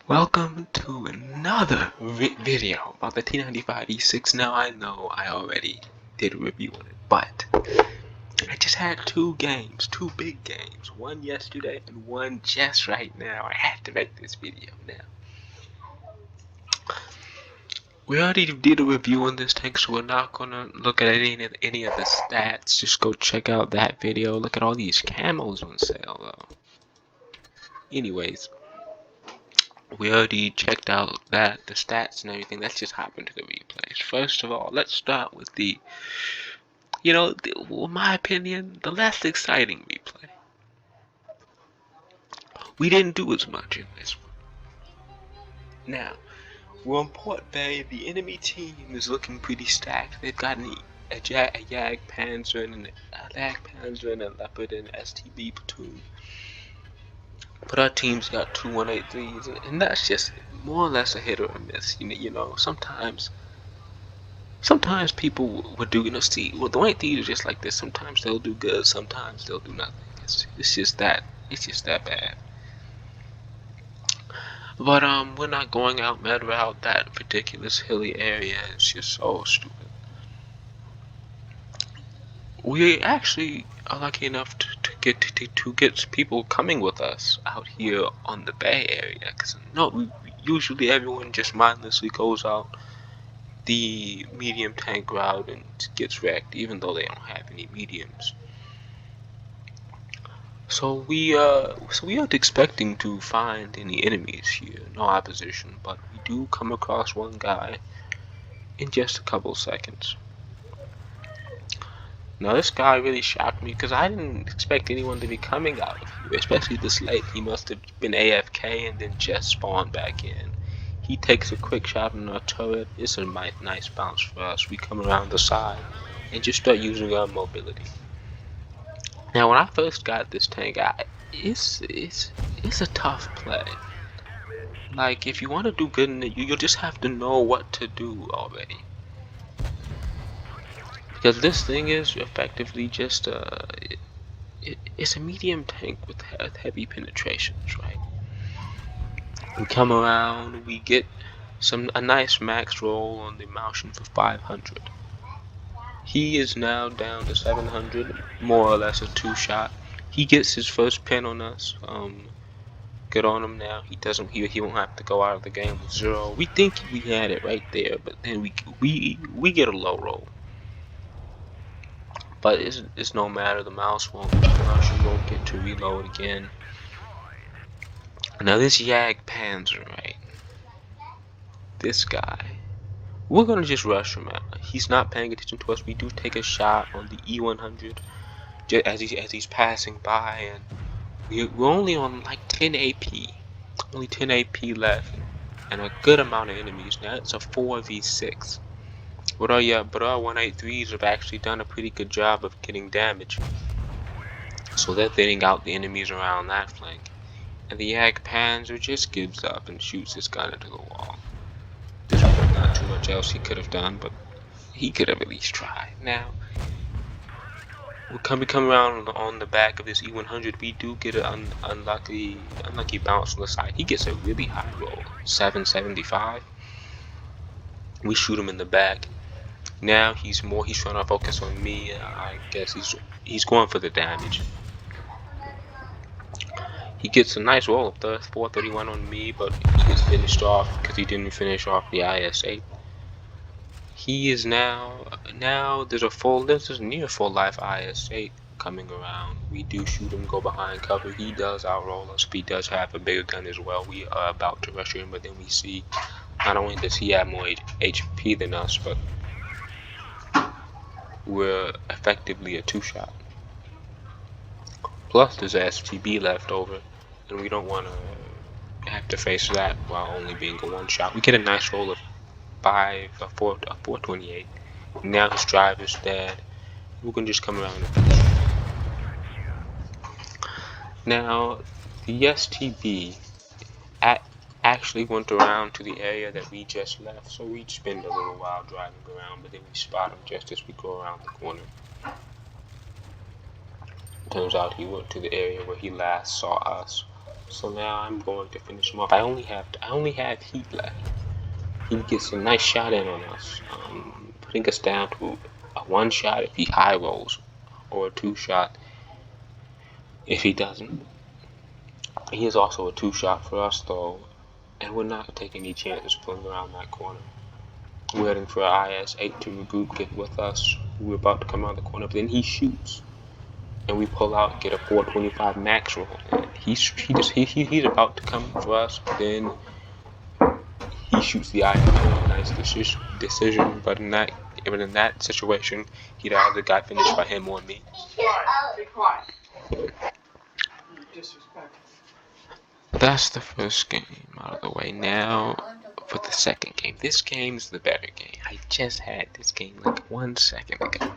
Welcome to another video about the T95E6. Now I know I already did a review on it, but I just had two big games, one yesterday and one just right now. I had to make this video now. We already did a review on this tank, so we're not gonna look at any of the stats. Just go check out that video. Look at all these camos on sale though. Anyways, we already checked out the stats and everything. Let's just hop into the replays. First of all, let's start with in my opinion, the less exciting replay. We didn't do as much in this one. Now, we're on Port Bay. The enemy team is looking pretty stacked. They've got a Jag Panzer and a Leopard and STB platoon. But our team's got two 183s, and that's just more or less a hit or a miss. Sometimes people would do, the 183s are just like this. Sometimes they'll do good, sometimes they'll do nothing. It's just that bad. But we're not going out mad route. That ridiculous hilly area is just so stupid. We actually are lucky enough to get people coming with us out here on the Bay area. Cause usually everyone just mindlessly goes out the medium tank route and gets wrecked, even though they don't have any mediums. So we aren't expecting to find any enemies here, no opposition, but we do come across one guy in just a couple seconds. Now this guy really shocked me because I didn't expect anyone to be coming out of here, especially this late. He must have been AFK and then just spawned back in. He takes a quick shot on our turret. It's a nice bounce for us. We come around the side and just start using our mobility. Now when I first got this tank, it's a tough play. Like, if you want to do good in it, you'll just have to know what to do already. Because this thing is effectively just it's a medium tank with heavy penetrations, right? We come around, we get a nice max roll on the Mountain for 500. He is now down to 700, more or less a two-shot. He gets his first pin on us. Good on him now. He won't have to go out of the game with 0. We think we had it right there, but then we get a low roll. But it's no matter. The mouse won't get to reload again. Now this Jag Panzer, right? This guy. We're gonna just rush him out. He's not paying attention to us. We do take a shot on the E100 as he's passing by, and we're only on like 10 AP. Only 10 AP left, and a good amount of enemies. Now it's a 4v6. But our 183s have actually done a pretty good job of getting damage. So they're thinning out the enemies around that flank. And the Jag Panzer just gives up and shoots his gun into the wall. There's really not too much else he could have done, but he could have at least tried. Now, we come around on the back of this E100. We do get an unlucky bounce on the side. He gets a really high roll, 775. We shoot him in the back. Now he's trying to focus on me. I guess he's going for the damage. He gets a nice roll of 431 on me, but he gets finished off because he didn't finish off the IS-8. He is now there's a near full life IS-8 coming around. We do shoot him, go behind cover. He does outroll us. He does have a bigger gun as well. We are about to rush him, but then we see not only does he have more HP than us, but we're effectively a two-shot. Plus there's a STB left over, and we don't want to have to face that while only being a one-shot. We get a nice roll of 428. Now his driver's dead. We can just come around and finish. Now the STB actually went around to the area that we just left, so we'd spend a little while driving around, but then we spot him just as we go around the corner. Turns out he went to the area where he last saw us. So now I'm going to finish him off. I only have heat left. He gets a nice shot in on us, putting us down to a 1 shot if he high rolls, or a 2 shot if he doesn't. He is also a 2 shot for us though, and we're not taking any chances pulling around that corner. We're heading for IS-8 to regroup, get with us. We're about to come around the corner, but then he shoots, and we pull out, get a 425 max roll. And he's about to come for us, but then he shoots the IS-8. Nice decision, but in that situation, he'd have the guy finished by him or me. Be quiet. Disrespectful. That's the first game out of the way. Now for the second game. This game's the better game. I just had this game like 1 second ago.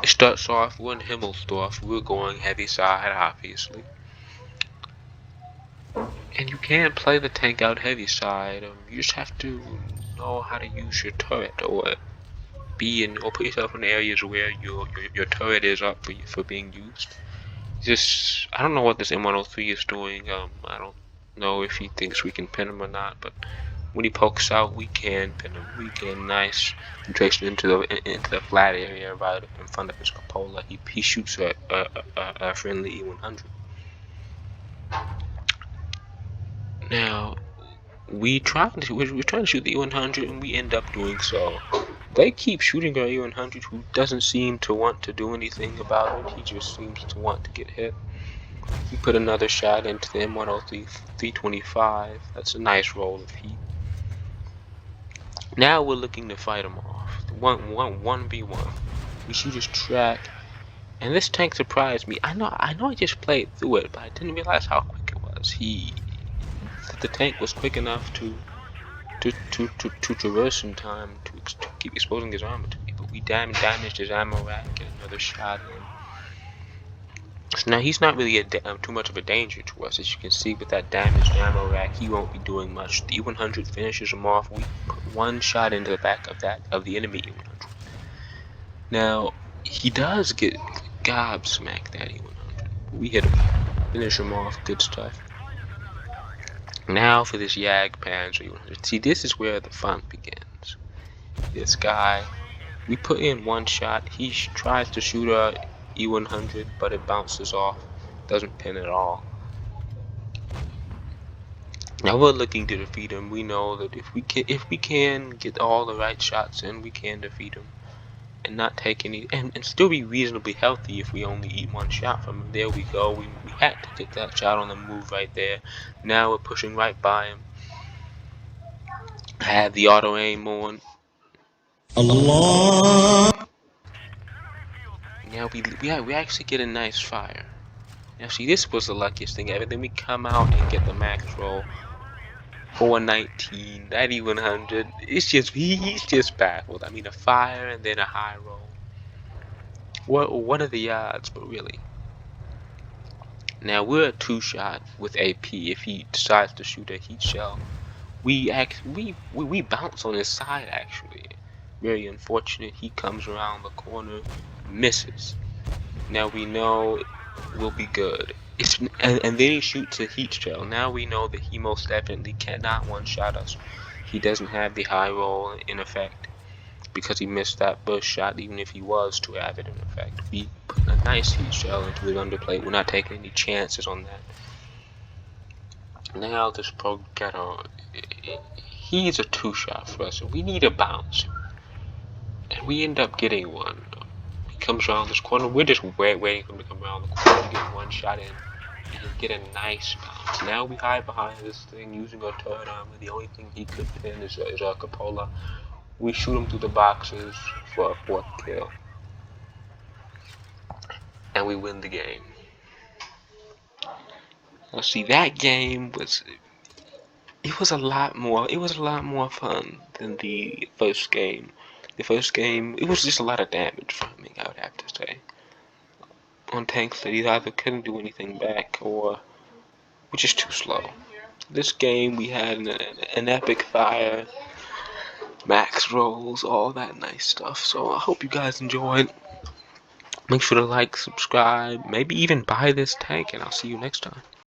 It starts off, we're in Himmelsdorf. We're going heavy side, obviously. And you can't play the tank out heavy side. You just have to know how to use your turret, or put yourself in areas where your turret is up for being used. Just, I don't know what this M103 is doing. I don't know if he thinks we can pin him or not, but when he pokes out, we can pin him. We can nice penetration into the flat area right in front of his cupola. He shoots a friendly E100. Now we're trying to shoot the E100, and we end up doing so. They keep shooting our E100, who doesn't seem to want to do anything about it. He just seems to want to get hit. We put another shot into the M103 325. That's a nice roll of heat. Now we're looking to fight him off. 1v1. We shoot his track, and this tank surprised me. I know I just played through it, but I didn't realize how quick it was. The tank was quick enough to traverse in time to keep exposing his armor to me, but we damaged his ammo rack, and another shot in. So now he's not really too much of a danger to us. As you can see with that damaged ammo rack, he won't be doing much. The E100 finishes him off. We put 1 shot into the back of the enemy E100. Now he does get gobsmacked, that E100. We hit him, finish him off, good stuff. Now for this Jagdpanzer E100. See, this is where the fun begins. This guy, we put in 1 shot. He tries to shoot our E100, but it bounces off, doesn't pin at all. Now we're looking to defeat him. We know that if we can get all the right shots in, we can defeat him, and not take any, and still be reasonably healthy if we only eat 1 shot from him. There we go. We had to get that shot on the move right there. Now we're pushing right by him. I have the auto aim on. Allah. Now we actually get a nice fire. Now see, this was the luckiest thing ever. Then we come out and get the max roll. 419, that E100. It's just, he's just baffled. I mean, a fire and then a high roll. What are the odds? But really. Now we're a 2 shot with AP. If he decides to shoot a heat shell, we bounce on his side actually. Very unfortunate. He comes around the corner, misses. Now we know we'll be good. And then he shoots a heat shell. Now we know that he most definitely cannot one-shot us. He doesn't have the high roll in effect because he missed that burst shot, even if he was to have it in effect. We put a nice heat shell into his underplate. We're not taking any chances on that. Now this pro ghetto, he's a 2 shot for us, and we need a bounce. And we end up getting one. He comes around this corner. We're just waiting for him to come around the corner to get 1 shot in. And get a nice bounce. Now we hide behind this thing using our turret armor. The only thing he could pin is our cupola. We shoot him through the boxes for a 4th kill. And we win the game. Now see, that game was a lot more fun than the first game. The first game, it was just a lot of damage from me, I would have to say. On tanks that he either couldn't do anything back or were just too slow. This game we had an epic fire, max rolls, all that nice stuff. So I hope you guys enjoyed. Make sure to like, subscribe, maybe even buy this tank, and I'll see you next time.